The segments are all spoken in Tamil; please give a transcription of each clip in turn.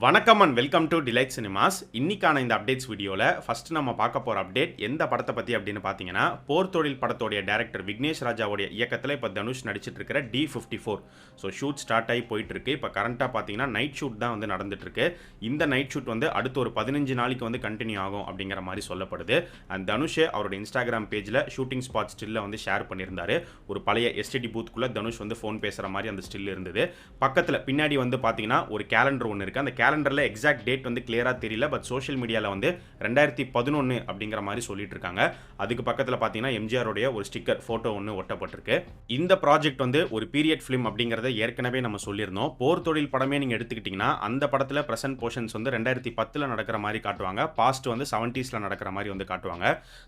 வணக்கம் and welcome to delight cinemas. இன்னைக்கான இந்த அப்டேட்ஸ் வீடியோவில் ஃபர்ஸ்ட் நம்ம பார்க்க போகிற அப்டேட் எந்த படத்தை பற்றி அப்படின்னு பார்த்தீங்கன்னா, போர் தொழில் படத்தோடைய டேரக்டர் விக்னேஷ் ராஜாவுடைய இயக்கத்தில் இப்போ தனுஷ் நடிச்சிட்டு இருக்கிற D54. ஸோ ஷூட் ஸ்டார்ட் ஆகி போயிட்டு இருக்கு. இப்போ கரண்ட்டாக பார்த்தீங்கன்னா நைட் ஷூட் தான் வந்து நடந்துட்டு இருக்கு. இந்த நைட் ஷூட் வந்து அடுத்த ஒரு 15 நாளைக்கு வந்து கண்டினியூ ஆகும் அப்படிங்கிற மாதிரி சொல்லப்படுது. அண்ட் தனுஷ் அவருடைய இன்ஸ்டாகிராம் பேஜில் ஷூட்டிங் ஸ்பாட் ஸ்டில்ல வந்து ஷேர் பண்ணியிருந்தாரு. ஒரு பழைய எஸ்டிடி பூத்துக்குள்ள தனுஷ் வந்து ஃபோன் பேசுகிற மாதிரி அந்த ஸ்டில் இருந்தது. பக்கத்தில் பின்னாடி வந்து பார்த்தீங்கன்னா ஒரு கேலண்டர் ஒன்று இருக்குது. அந்த கேலண்டரில் எக்ஸாக்ட் டேட் வந்து கிளியராக தெரியல, பட் சோஷியல் மீடியாவில் வந்து 2011 அப்படிங்கிற மாதிரி சொல்லிட்டு இருக்காங்க. அதுக்கு பக்கத்தில் பார்த்தீங்கன்னா எம்ஜிஆருடைய ஒரு ஸ்டிக்கர் ஃபோட்டோ ஒன்று ஒட்டப்பட்டிருக்கு. இந்த ப்ராஜெக்ட் வந்து ஒரு பீரியட் ஃபிலிம் அப்படிங்கிறத ஏற்கனவே நம்ம சொல்லியிருந்தோம். போர் தொழில் படமே நீங்கள் எடுத்துக்கிட்டிங்கன்னா அந்த படத்தில் ப்ரெசென்ட் போர்ஷன்ஸ் வந்து 2010 நடக்கிற மாதிரி காட்டுவாங்க, பாஸ்ட் வந்து 70s நடக்கிற மாதிரி வந்து காட்டுவாங்க.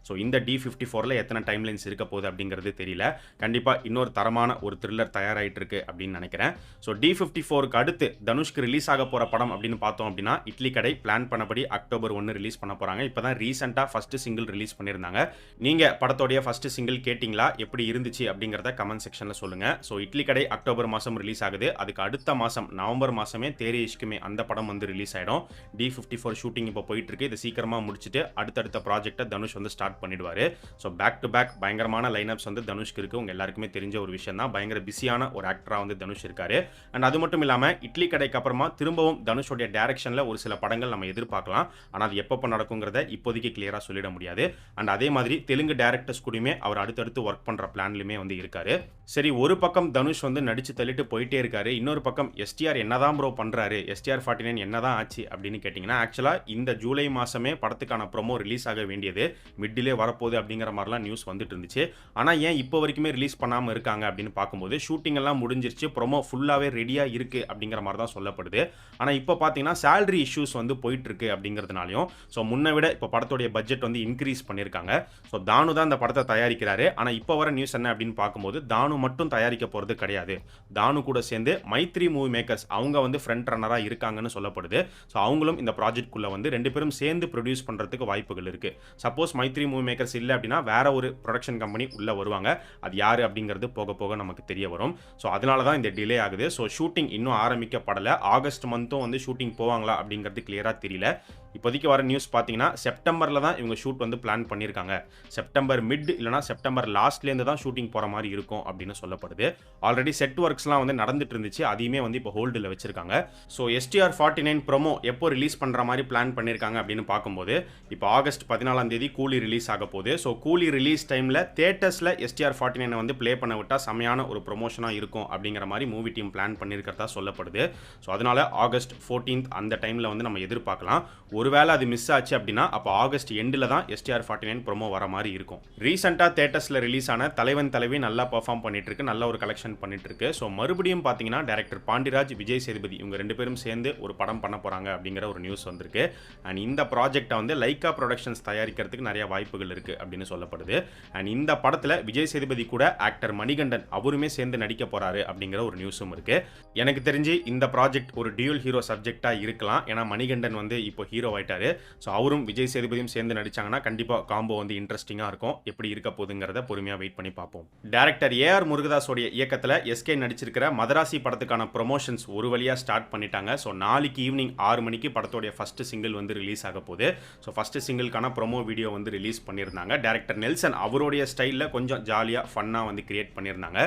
ஸோ இந்த D54 எத்தனை டைம்லைன்ஸ் இருக்க போகுது அப்படிங்கிறது தெரியல. கண்டிப்பாக இன்னொரு தரமான ஒரு த்ரில்லர் தயாராகிட்டு இருக்கு அப்படின்னு நினைக்கிறேன். ஸோ D54க்கு அடுத்து தனுஷ்க்கு ரிலீஸ் ஆக போகிற படம் அப்படின்னு பார்த்தோம் அப்படின்னா இட்லி கடை பிளான் பண்ணபடி அக்டோபர் 1 ரிலீஸ் பண்ண போறாங்க. இப்பதான் ரீசெண்டாக ஃபர்ஸ்ட் சிங்கிள் ரிலீஸ் பண்ணியிருந்தாங்க. நீங்க படத்தோடைய ஃபர்ஸ்ட் சிங்கிள் கேட்டிங்களா, எப்படி இருந்துச்சு அப்படிங்கிறத கமெண்ட் செக்ஷன்ல சொல்லுங்க. ஸோ இட்லி கடை அக்டோபர் மாதம் ரிலீஸ் ஆகுது. அதுக்கு அடுத்த மாதம் நவம்பர் மாதமே தேரி இஷ்குமே அந்த படம் வந்து ரிலீஸ் ஆயிடும். D54 ஷூட்டிங் இப்போ போயிட்டு இருக்கு. இதை சீக்கிரமா முடிச்சுட்டு அடுத்தடுத்த ப்ராஜெக்டை தனுஷ் வந்து ஸ்டார்ட் பண்ணிடுவாரு. ஸோ பேக் டு பேக் பயங்கரமான லைனப்ஸ் வந்து தனுஷ்க்கு இருக்கு. உங்க எல்லாருக்குமே தெரிஞ்ச ஒரு விஷயம் தான். பயங்கர பிஸியான ஒரு ஆக்டரா வந்து தனுஷ் இருக்காரு. அண்ட் அது மட்டும் இல்லாம இட்லி கடைக்கு அப்புறமா திரும்பவும் தனுஷோடைய டைரக்ஷன்ல ஒரு சில படங்கள் நம்ம எதிர்பார்க்கலாம். ஆனால் அது எப்போ நடக்குங்கிறத இப்போதைக்கு கிளியரா சொல்லிட முடியாது. அண்ட் அதே மாதிரி தெலுங்கு டைரக்டர்ஸ் கூடயுமே அவர் அடுத்தடுத்து ஒர்க் பண்ற பிளான்லயுமே வந்து இருக்காரு. சரி, ஒரு பக்கம் தனுஷ் வந்து நடிச்சு தள்ளிட்டு போயிட்டே இருக்காரு. இன்னொரு பக்கம் எஸ்டிஆர் என்னதான் ப்ரோ பண்றாரு, STR 49 என்னதான் ஆச்சு அப்படின்னு கேட்டீங்கன்னா, ஆக்சுவலா இந்த ஜூலை மாசமே படத்துக்கான ப்ரோமோ ரிலீஸ் ஆக வேண்டியது மிட்டிலே வரப்போகுது அப்படிங்கிற மாதிரிலாம் நியூஸ் வந்துட்டு இருந்துச்சு. ஆனால் ஏன் இப்போ வரைக்குமே ரிலீஸ் பண்ணாமல் இருக்காங்க அப்படின்னு பார்க்கும்போது ஷூட்டிங் எல்லாம் முடிஞ்சிருச்சு, ப்ரோமோ ஃபுல்லாகவே ரெடியாக இருக்கு அப்படிங்கிற மாதிரி தான் சொல்லப்படுது. ஆனால் இப்போ பார்த்தீங்கன்னா சேலரி இஷ்யூஸ் வந்து போயிட்டு இருக்கு அப்படிங்கிறதுனாலையும், ஸோ முன்ன விட இப்போ படத்துடைய பட்ஜெட் வந்து இன்க்ரீஸ் பண்ணியிருக்காங்க. ஸோ தானு தான் இந்த படத்தை தயாரிக்கிறாரு. ஆனால் இப்போ வர நியூஸ் என்ன அப்படின்னு பார்க்கும்போது தானு மட்டும் தயாரிக்க போகிறது கிடையாது. தானு கூட சேர்ந்து மைத்ரி மூவி மேக்கர்ஸ் அவங்க வந்து ஃப்ரண்ட் ரன்னராக இருக்காங்கன்னு சொல்லப்படுது. ஸோ அவங்களும் இந்த ப்ராஜெக்ட்குள்ளே வந்து ரெண்டு பேரும் சேர்ந்து ப்ரொடியூஸ் பண்ணுறதுக்கு வாய்ப்புகள் இருக்கு. சப்போஸ் மைத்ரி மூவி மேக்கர்ஸ் இல்லை அப்படின்னா வேற ஒரு ப்ரொடக்ஷன் கம்பெனி உள்ளே வருவாங்க. அது யார் அப்படிங்கிறது போக போக நமக்கு தெரிய வரும். ஸோ அதனால தான் இந்த டிலே ஆகுது. ஸோ ஷூட்டிங் இன்னும் ஆரம்பிக்கப்படலை. ஆகஸ்ட் மந்த்தும் வந்து ஷூட்டிங் போவாங்களா அப்படிங்கிறது கிளியராக தெரியல. இப்போதைக்கு வர நியூஸ் பார்த்தீங்கன்னா செப்டம்பரில் தான் இவங்க ஷூட் வந்து பிளான் பண்ணியிருக்காங்க. செப்டம்பர் மிட் இல்லைனா செப்டம்பர் லாஸ்ட்லேருந்து தான் ஷூட்டிங் போகிற மாதிரி இருக்கும் அப்படின்னு சொல்லப்படுது. ஆல்ரெடி செட் ஒர்க்ஸ்லாம் வந்து நடந்துட்டு இருந்துச்சு, அதையுமே வந்து இப்போ ஹோல்டில் வச்சிருக்காங்க. ஸோ STR 49 ப்ரோமோ எப்போ ரிலீஸ் பண்ணுற மாதிரி பிளான் பண்ணியிருக்காங்க அப்படின்னு பார்க்கும்போது இப்போ ஆகஸ்ட் 14 கூலி ரிலீஸ் ஆக போகுது. ஸோ கூலி ரிலீஸ் டைமில் தேட்டர்ஸில் STR 49 வந்து ப்ளே பண்ண விட்டால் செமையான ஒரு ப்ரொமோஷனாக இருக்கும் அப்படிங்கிற மாதிரி மூவி டீம் பிளான் பண்ணியிருக்கிறதா சொல்லப்படுது. ஸோ அதனால ஆகஸ்ட் 14 அந்த டைமில் வந்து நம்ம எதிர்பார்க்கலாம். ஒருவேளை அது மிஸ் ஆச்சு அப்படின்னா அப்போ ஆகஸ்ட் எண்டில் தான் STR 49 ப்ரோமோ வர மாதிரி இருக்கும். ரீசெண்டாக தேட்டர்ஸில் ரிலீஸ் ஆன தலைவன் தலைவி நல்லா பர்ஃபார்ம் பண்ணிட்டு இருக்கு, நல்ல ஒரு கலெக்ஷன் பண்ணிட்டு இருக்கு. ஸோ மறுபடியும் பார்த்தீங்கன்னா டைரக்டர் பாண்டிராஜ், விஜய் சேதுபதி இவங்க ரெண்டு பேரும் சேர்ந்து ஒரு படம் பண்ண போறாங்க அப்படிங்கிற ஒரு நியூஸ் வந்திருக்கு. அண்ட் இந்த ப்ராஜெக்டை வந்து லைக்கா ப்ரொடக்ஷன்ஸ் தயாரிக்கிறதுக்கு நிறைய வாய்ப்புகள் இருக்கு அப்படின்னு சொல்லப்படுது. அண்ட் இந்த படத்தில் விஜய் சேதுபதி கூட ஆக்டர் மணிகண்டன் அவருமே சேர்ந்து நடிக்க போறாரு அப்படிங்கிற ஒரு நியூஸும் இருக்கு. எனக்கு தெரிஞ்சு இந்த ப்ராஜெக்ட் ஒரு டியூல் ஹீரோ சப்ஜெக்டா இருக்கலாம். ஏன்னா மணிகண்டன் வந்து இப்போ ஹீரோ ஆயிட்டாரு. ஸோ அவரும் விஜய் சேதுபதியும் சேர்ந்து நடிச்சாங்கன்னா கண்டிப்பாக காம்போ வந்து இன்ட்ரெஸ்டிங்காக இருக்கும். எப்படி இருக்க போகுதுங்கிறத பொறுமையாக வெயிட் பண்ணி பார்ப்போம். டைரக்டர் AR முருகதாஸோடைய இயக்கத்தில் SK நடிச்சிருக்கிற மதராசி படத்துக்கான ப்ரொமோஷன்ஸ் ஒரு வழியாக ஸ்டார்ட் பண்ணிட்டாங்க. ஸோ நாளைக்கு ஈவினிங் 6 மணிக்கு படத்தோடைய ஃபர்ஸ்ட் சிங்கிள் வந்து ரிலீஸ் ஆக போகுது. ஸோ ஃபர்ஸ்ட் சிங்கிள்கான ப்ரோமோ வீடியோ வந்து ரிலீஸ் பண்ணியிருந்தாங்க. டைரக்டர் நெல்சன் அவருடைய ஸ்டைலில் கொஞ்சம் ஜாலியாக ஃபன்னாக வந்து கிரியேட் பண்ணியிருந்தாங்க.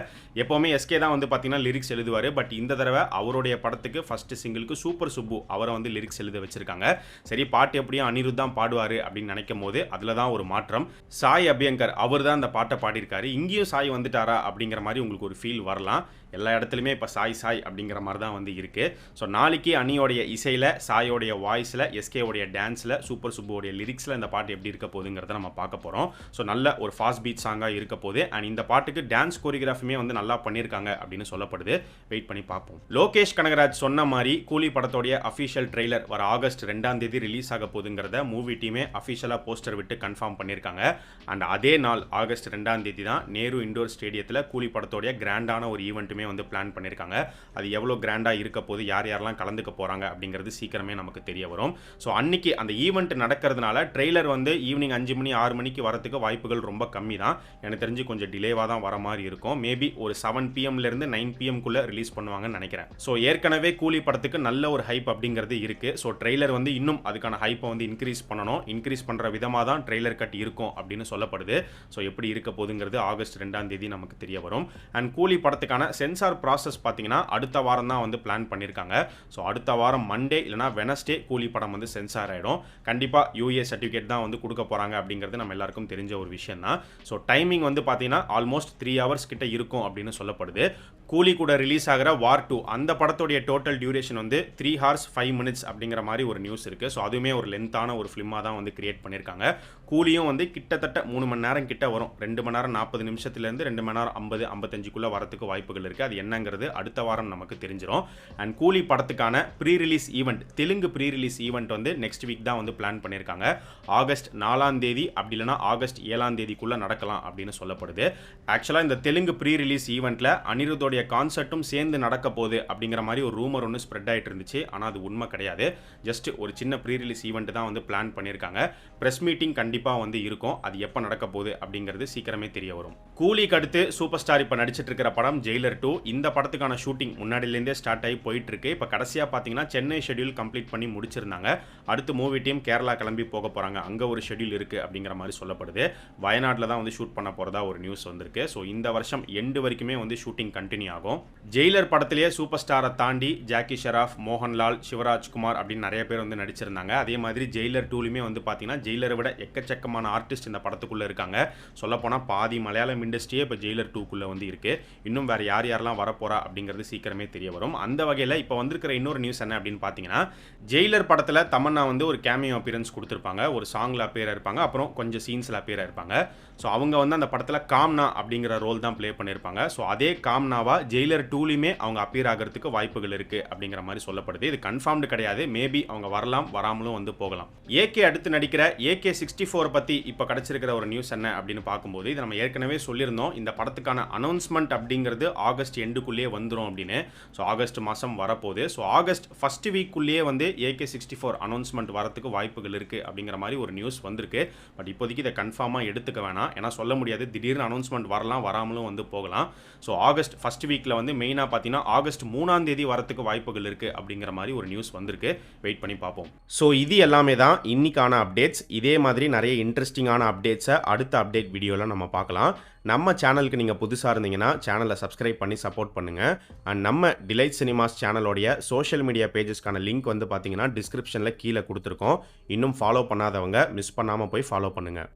எப்போவுமே SK தான் வந்து பார்த்தீங்கன்னா லிரிக்ஸ் எழுதுவார். பட் இந்த தடவை அவருடைய படத்துக்கு ஃபர்ஸ்ட் சிங்கிளுக்கு சூப்பர் சுப்பு அவரை வந்து லிரிக்ஸ் எழுத வச்சிருக்காங்க. சரி, பாட்டு எப்படியும் அனிருத் தான் பாடுவார் அப்படின்னு நினைக்கும் போது அதில் தான் ஒரு மாற்றம். சாய் அபியங்கர் அவர் தான் அந்த பாட்டை பாடியிருக்காரு. இங்கேயும் சாய் வந்துட்டாரா அப்படிங்கிற மாதிரி உங்களுக்கு ஒரு ஃபீல் வரலாம். எல்லா இடத்துலையுமே இப்போ சாய் சாய் அப்படிங்கிற மாதிரி தான் வந்து இருக்கு. ஸோ நாளைக்கு அனியோடைய இசையில், சாயோடைய வாய்ஸில், SKவுடைய டான்ஸில், சூப்பர் சுப்புவோடைய லிரிக்ஸில் இந்த பாட்டு எப்படி இருக்க போகுதுங்கிறத நம்ம பார்க்க போகிறோம். ஸோ நல்ல ஒரு ஃபாஸ்ட் பீட் சாங்காக இருக்க போகுது. அண்ட் இந்த பாட்டுக்கு டான்ஸ் கோரியோகிராஃபியுமே வந்து நல்லா பண்ணியிருக்காங்க அப்படின்னு சொல்லப்படுது. வெயிட் பண்ணி பார்ப்போம். லோகேஷ் கனகராஜ் சொன்ன மாதிரி கூலி படத்தோடைய அஃபிஷியல் ட்ரெய்லர் வர ஆகஸ்ட் 2 ரிலீஸ் ஆக போகுதுங்கிறத மூவி டீமே அஃபிஷியலாக போஸ்டர் விட்டு கன்ஃபார்ம் பண்ணியிருக்காங்க. அண்ட் அதே நாள் ஆகஸ்ட் 2 தான் நேரு இண்டோர் ஸ்டேடியத்தில் கூலி படத்தோடைய கிராண்டான ஒரு ஈவெண்ட் ஈவெண்ட்டுமே வந்து பிளான் பண்ணியிருக்காங்க. அது எவ்வளோ கிராண்டாக இருக்க போது, யார் யாரெல்லாம் கலந்துக்க போகிறாங்க அப்படிங்கிறது சீக்கிரமே நமக்கு தெரிய வரும். ஸோ அன்னைக்கு அந்த ஈவெண்ட் நடக்கிறதுனால ட்ரெய்லர் வந்து ஈவினிங் 5 மணி 6 மணிக்கு வரத்துக்கு வாய்ப்புகள் ரொம்ப கம்மி தான். எனக்கு தெரிஞ்சு கொஞ்சம் டிலேவாக தான் வர மாதிரி இருக்கும். மேபி ஒரு 7 PM-லேருந்து 9 PM-குள்ளே ரிலீஸ் பண்ணுவாங்கன்னு நினைக்கிறேன். ஸோ ஏற்கனவே கூலி படத்துக்கு நல்ல ஒரு ஹைப் அப்படிங்கிறது இருக்குது. ஸோ ட்ரெய்லர் வந்து இன்னும் அதுக்கான ஹைப்பை வந்து இன்க்ரீஸ் பண்ணணும். இன்க்ரீஸ் பண்ணுற விதமாக தான் ட்ரெய்லர் கட் இருக்கும் அப்படின்னு சொல்லப்படுது. ஸோ எப்படி இருக்க போகுதுங்கிறது ஆகஸ்ட் 2ஆம் தேதி நமக்கு தெரிய வரும். அண்ட் கூலி படத்துக்கான சென்சார் ப்ராசஸ் பார்த்தீங்கன்னா அடுத்த வாரம் தான் வந்து பிளான் பண்ணியிருக்காங்க. ஸோ அடுத்த வாரம் மண்டே இல்லைனா வெனஸ்டே கூலி படம் வந்து சென்சார் ஆகிடும். கண்டிப்பாக UA சர்டிஃபிகேட் தான் வந்து கொடுக்க போகிறாங்க அப்படிங்கிறது நம்ம எல்லாருக்கும் தெரிஞ்ச ஒரு விஷயம் தான். ஸோ டைமிங் வந்து பார்த்தீங்கன்னா ஆல்மோஸ்ட் 3 hours கிட்ட இருக்கும் அப்படின்னு சொல்லப்படுது. கூலி கூட ரிலீஸ் ஆகிற வார் 2 அந்த படத்துடைய டோட்டல் டியூரேஷன் வந்து 3 hours 5 minutes அப்படிங்கிற மாதிரி ஒரு நியூஸ் இருக்குது. ஸோ அதுவுமே ஒரு லென்த்தான ஒரு ஃபிலிமாக தான் வந்து கிரியேட் பண்ணியிருக்காங்க. கூலியும் வந்து கிட்டத்தட்ட 3 மணி நேரம் கிட்ட வரும். 2 மணி நேரம் 40 நிமிஷத்துலேருந்து 2 மணி நேரம் 50-55க்குள்ளே வரத்துக்கு வாய்ப்புகள் இருக்குது. அது என்னங்கிறது அடுத்த வாரம் நமக்கு தெரிஞ்சிடும். அண்ட் கூலி படத்துக்கான pre release event, Telugu pre release event வந்து நெக்ஸ்ட் வீக் தான் வந்து பிளான் பண்ணியிருக்காங்க. ஆகஸ்ட் 4ஆம் தேதி அப்படி இல்லைனா ஆகஸ்ட் 7ஆம் தேதிக்குள்ளே நடக்கலாம் அப்படின்னு சொல்லப்படுது. ஆக்சுவலாக இந்த தெலுங்கு ப்ரீ ரிலீஸ் ஈவெண்ட்டில் அனிருத்தோடைய கான்சர்ட்டும் சேர்ந்து நடக்க போகுது அப்படிங்கிற மாதிரி ஒரு ரூமர் ஒன்று ஸ்ப்ரெட் ஆகிட்டு இருந்துச்சு. ஆனால் அது உண்மை கிடையாது. ஜஸ்ட் ஒரு சின்ன ப்ரீ ரிலீஸ் ஈவெண்ட் தான் வந்து பிளான் பண்ணியிருக்காங்க. ப்ரெஸ் மீட்டிங் கண்டிப்பாக வந்து இருக்கும். அது எப்போ நடக்க போகுது அப்படிங்கிறது சீக்கிரமே தெரிய வரும். கூலிக்கு அடுத்து சூப்பர் ஸ்டார் இப்போ நடிச்சிட்டு இருக்கிற படம் ஜெயிலர் 2. இந்த படத்துக்கான ஷூட்டிங் முன்னாடிலேருந்தே ஸ்டார்ட் ஆகி போயிட்டு இருக்கு. இப்போ கடைசியாக பார்த்தீங்கன்னா சென்னை ஷெட்யூல் கம்ப்ளீட் பண்ணி முடிச்சிருந்தாங்க. அடுத்து மூவி டீம் கேரளா கிளம்பி போக போகிறாங்க. அங்கே ஒரு ஷெட்யூல் இருக்குது அப்படிங்கிற மாதிரி சொல்லப்படுது. வயநாட்டில் தான் வந்து ஷூட் பண்ண போகிறதா ஒரு நியூஸ் வந்திருக்கு. ஸோ இந்த வருஷம் எண்டு வரைக்குமே வந்து ஷூட்டிங் கண்டினியூ ஆகும். ஜெயிலர் படத்திலேயே சூப்பர் ஸ்டாரை தாண்டி ஜாக்கி ஷெராஃப், மோகன்லால், சிவராஜ்குமார் அப்படின்னு நிறைய பேர் வந்து நடிச்சிருந்தாங்க. அதே மாதிரி ஜெயிலர் 2லுமே வந்து பார்த்தீங்கன்னா ஜெயிலரை விட எக்கச்சக்கமான ஆர்டிஸ்ட் இந்த படத்துக்குள்ளே இருக்காங்க. சொல்லப்போனால் பாதி மலையாளம் இண்டஸ்ட்ரியே இப்போ ஜெயிலர் 2க்குள்ளே வந்து இருக்குது. இன்னும் வேறு யார் யாரெல்லாம் வரப்போறா அப்படிங்கிறது சீக்கிரமே தெரிய வரும். அந்த வகையில் இப்போ வந்திருக்கிற இன்னொரு நியூஸ் என்ன அப்படின்னு பார்த்தீங்கன்னா, ஜெயிலர் படத்தில் தமன்னா வந்து ஒரு கேமியோ அப்பியரன்ஸ் கொடுத்துருப்பாங்க. ஒரு சாங்கில் அப்பியர் இருப்பாங்க, அப்புறம் கொஞ்சம் சீன்ஸில் அப்பியர் இருப்பாங்க. ஸோ அவங்க வந்து அந்த படத்தில் காம்னா அப்படிங்கிற ரோல் தான் ப்ளே பண்ணியிருப்பாங்க. ஸோ அதே காம்னாவா ஜெயிலர் 2லையுமே அவங்க அப்பியர் ஆகிறதுக்கு வாய்ப்புகள் இருக்குது அப்படிங்கிற மாதிரி சொல்லப்படுது. இது கன்ஃபார்ம்டு கிடையாது. மேபி அவங்க வரலாம், வராமலும் வந்து போகலாம். ஏகே அடுத்து நடிக்கிற AK-64 பற்றி இப்போ கிடச்சிருக்கிற ஒரு நியூஸ் என்ன அப்படின்னு பார்க்கும்போது, இது நம்ம ஏற்கனவே சொல்லியிருந்தோம். இந்த படத்துக்கான அனௌன்ஸ்மெண்ட் அப்படிங்கிறது ஆகஸ்ட் எண்டுக்குள்ளேயே வந்துடும் அப்படின்னு. ஸோ ஆகஸ்ட் மாதம் வரப்போகுது. ஸோ ஆகஸ்ட் ஃபர்ஸ்ட் வீக்குள்ளேயே வந்து AK-64 அனௌன்ஸ்மெண்ட் வரத்துக்கு வாய்ப்புகள் இருக்குது அப்படிங்கிற மாதிரி ஒரு நியூஸ் வந்திருக்கு. பட் இப்போதைக்கு இதை கன்ஃபார்மாக எடுத்துக்க வேணாம். ஏன்னா சொல்ல முடியாது, திடீர்னு அனௌன்ஸ்மெண்ட் வரலாம், வராமலும் வந்து போகலாம். ஸோ ஆகஸ்ட் ஃபர்ஸ்ட் வீக்கில் வந்து மெயினாக பார்த்தீங்கன்னா ஆகஸ்ட் 3ஆம் தேதி வரத்துக்கு வாய்ப்புகள் இருக்குது அப்படிங்கிற மாதிரி ஒரு நியூஸ் வந்திருக்கு. வெயிட் பண்ணி பார்ப்போம். ஸோ இது எல்லாமே தான் இன்னைக்கான அப்டேட்ஸ். இதே மாதிரி நிறைய இன்ட்ரெஸ்டிங்கான அப்டேட்ஸை அடுத்த அப்டேட் வீடியோவில் நம்ம பார்க்கலாம். நம்ம சேனலுக்கு நீங்கள் புதுசாக இருந்தீங்கன்னா சேனலை சப்ஸ்கிரைப் பண்ணி சப்போர்ட் பண்ணுங்கள். அண்ட் நம்ம டிலைட் சினிமாஸ் சேனலோடைய சோஷியல் மீடியா பேஜஸ்க்கான லிங்க் வந்து பார்த்தீங்கன்னா டிஸ்கிரிப்ஷனில் கீழே கொடுத்துருக்கோம். இன்னும் ஃபாலோ பண்ணாதவங்க மிஸ் பண்ணாமல் போய் ஃபாலோ பண்ணுங்கள்.